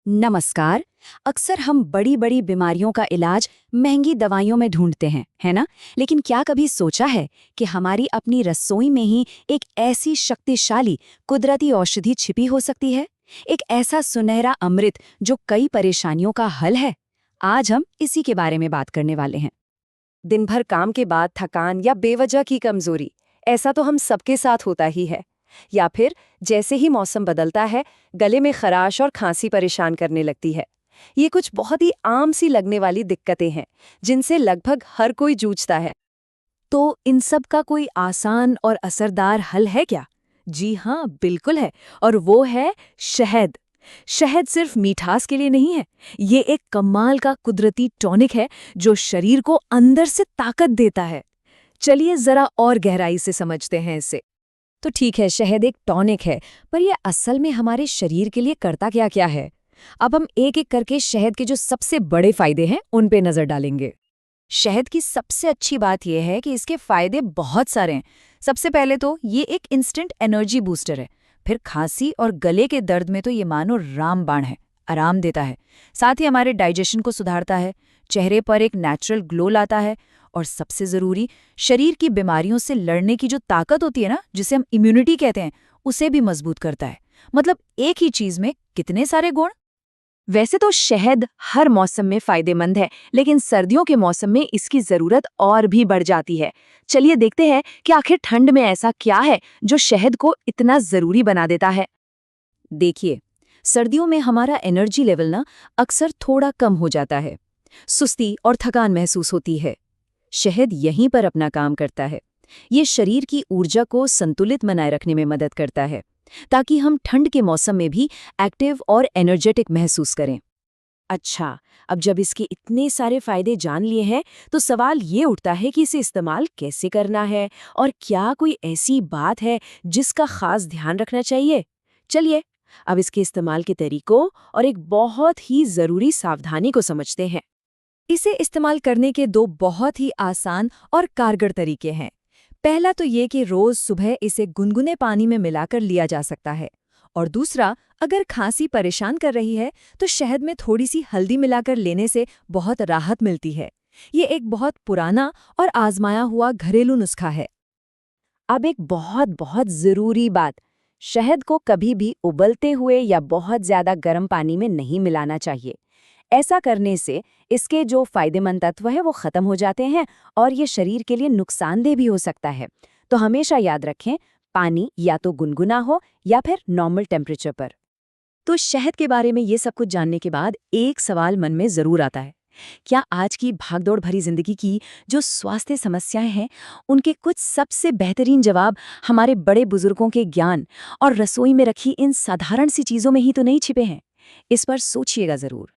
नमस्कार। अक्सर हम बड़ी बड़ी बीमारियों का इलाज महंगी दवाइयों में ढूंढते हैं, है ना? लेकिन क्या कभी सोचा है कि हमारी अपनी रसोई में ही एक ऐसी शक्तिशाली कुदरती औषधि छिपी हो सकती है? एक ऐसा सुनहरा अमृत जो कई परेशानियों का हल है। आज हम इसी के बारे में बात करने वाले हैं। दिन भर काम के बाद थकान या बेवजह की कमजोरी, ऐसा तो हम सबके साथ होता ही है। या फिर जैसे ही मौसम बदलता है, गले में खराश और खांसी परेशान करने लगती है। ये कुछ बहुत ही आम सी लगने वाली दिक्कतें हैं, जिनसे लगभग हर कोई जूझता है। तो इन सब का कोई आसान और असरदार हल है क्या? जी हाँ, बिल्कुल है। और वो है शहद। शहद सिर्फ मिठास के लिए नहीं है, ये एक कमाल का कुदरती टॉनिक है जो शरीर को अंदर से ताकत देता है। चलिए जरा और गहराई से समझते हैं इसे। तो ठीक है, शहद एक टॉनिक है, पर यह असल में हमारे शरीर के लिए करता क्या क्या है? अब हम एक एक करके शहद के जो सबसे बड़े फायदे हैं उन पे नजर डालेंगे। शहद की सबसे अच्छी बात यह है कि इसके फायदे बहुत सारे हैं। सबसे पहले तो ये एक इंस्टेंट एनर्जी बूस्टर है। फिर खांसी और गले के दर्द में तो ये मानो रामबाण है, आराम देता है। साथ ही हमारे डाइजेशन को सुधारता है, चेहरे पर एक नेचुरल ग्लो लाता है, और सबसे जरूरी, शरीर की बीमारियों से लड़ने की जो ताकत होती है ना, जिसे हम इम्यूनिटी कहते हैं, उसे भी मजबूत करता है। मतलब एक ही चीज में कितने सारे गुण। वैसे तो शहद हर मौसम में फायदेमंद है, लेकिन सर्दियों के मौसम में इसकी जरूरत और भी बढ़ जाती है। चलिए देखते हैं कि आखिर ठंड में ऐसा क्या है जो शहद को इतना जरूरी बना देता है। देखिए, सर्दियों में हमारा एनर्जी लेवल ना अक्सर थोड़ा कम हो जाता है। सुस्ती और थकान महसूस होती है। शहद यहीं पर अपना काम करता है। ये शरीर की ऊर्जा को संतुलित बनाए रखने में मदद करता है, ताकि हम ठंड के मौसम में भी एक्टिव और एनर्जेटिक महसूस करें। अच्छा, अब जब इसके इतने सारे फायदे जान लिए हैं, तो सवाल ये उठता है कि इसे इस्तेमाल कैसे करना है, और क्या कोई ऐसी बात है जिसका खास ध्यान रखना चाहिए। चलिए, अब इसके इस्तेमाल के तरीकों और एक बहुत ही जरूरी सावधानी को समझते हैं। इसे इस्तेमाल करने के दो बहुत ही आसान और कारगर तरीके हैं। पहला तो ये कि रोज सुबह इसे गुनगुने पानी में मिलाकर लिया जा सकता है। और दूसरा, अगर खांसी परेशान कर रही है तो शहद में थोड़ी सी हल्दी मिलाकर लेने से बहुत राहत मिलती है। ये एक बहुत पुराना और आजमाया हुआ घरेलू नुस्खा है। अब एक बहुत बहुत ज़रूरी बात, शहद को कभी भी उबलते हुए या बहुत ज़्यादा गर्म पानी में नहीं मिलाना चाहिए। ऐसा करने से इसके जो फायदेमंद तत्व है वो ख़त्म हो जाते हैं, और ये शरीर के लिए नुकसानदेह भी हो सकता है। तो हमेशा याद रखें, पानी या तो गुनगुना हो या फिर नॉर्मल टेम्परेचर पर। तो शहद के बारे में ये सब कुछ जानने के बाद एक सवाल मन में ज़रूर आता है। क्या आज की भागदौड़ भरी जिंदगी की जो स्वास्थ्य समस्याएं हैं, उनके कुछ सबसे बेहतरीन जवाब हमारे बड़े बुजुर्गों के ज्ञान और रसोई में रखी इन साधारण सी चीजों में ही तो नहीं छिपे हैं? इस पर सोचिएगा जरूर।